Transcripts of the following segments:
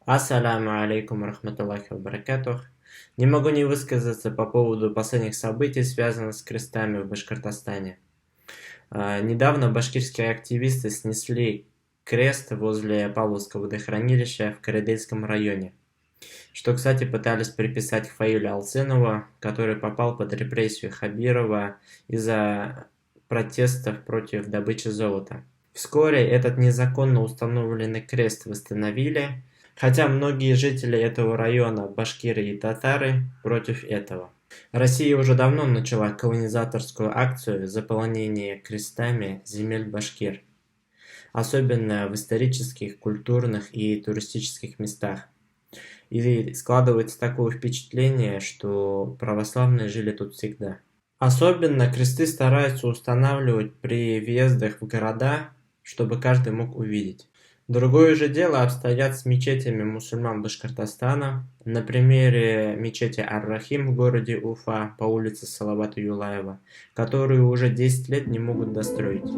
Ассаляму алейкум рахматуллахи ва баракатух. Не могу не высказаться по поводу последних событий, связанных с крестами в Башкортостане. Недавно башкирские активисты снесли крест возле Павловского водохранилища в Карадельском районе, что, кстати, пытались приписать Фаилю Алсенову, который попал под репрессию Хабирова из-за протестов против добычи золота. Вскоре этот незаконно установленный крест восстановили, хотя многие жители этого района, башкиры и татары, против этого. Россия уже давно начала колонизаторскую акцию заполонения крестами земель башкир, особенно в исторических, культурных и туристических местах. И складывается такое впечатление, что православные жили тут всегда. Особенно кресты стараются устанавливать при въездах в города, чтобы каждый мог увидеть. Другое же дело обстоят с мечетями мусульман Башкортостана. На примере мечети Ар-Рахим в городе Уфа по улице Салавата Юлаева, которую уже 10 лет не могут достроить.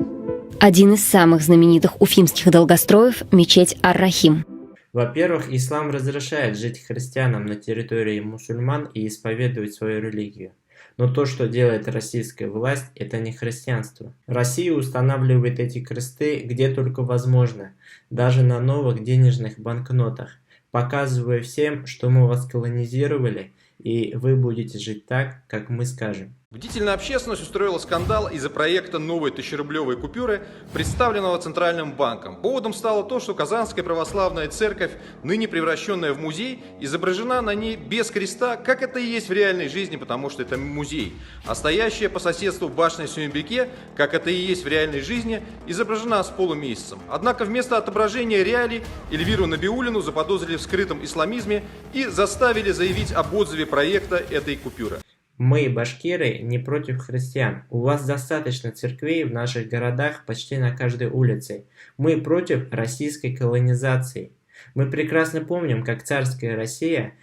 Один из самых знаменитых уфимских долгостроев – мечеть Ар-Рахим. Во-первых, ислам разрешает жить христианам на территории мусульман и исповедовать свою религию. Но то, что делает российская власть, это не христианство. Россия устанавливает эти кресты где только возможно, даже на новых денежных банкнотах, показывая всем, что мы вас колонизировали, и вы будете жить так, как мы скажем. Бдительная общественность устроила скандал из-за проекта новой 1000-рублевой купюры, представленного Центральным банком. Поводом стало то, что Казанская православная церковь, ныне превращенная в музей, изображена на ней без креста, как это и есть в реальной жизни, потому что это музей. А стоящая по соседству башня Сюмбике, как это и есть в реальной жизни, изображена с полумесяцем. Однако вместо отображения реалий Эльвиру Набиуллину заподозрили в скрытом исламизме и заставили заявить об отзыве проекта этой купюры. Мы, башкиры, не против христиан. У вас достаточно церквей в наших городах почти на каждой улице. Мы против российской колонизации. Мы прекрасно помним, как царская Россия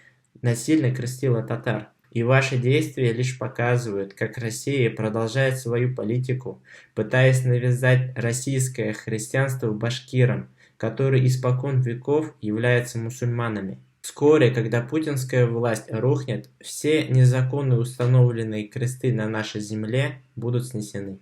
насильно крестила татар. И ваши действия лишь показывают, как Россия продолжает свою политику, пытаясь навязать российское христианство башкирам, которые испокон веков являются мусульманами. Вскоре, когда путинская власть рухнет, все незаконно установленные кресты на нашей земле будут снесены.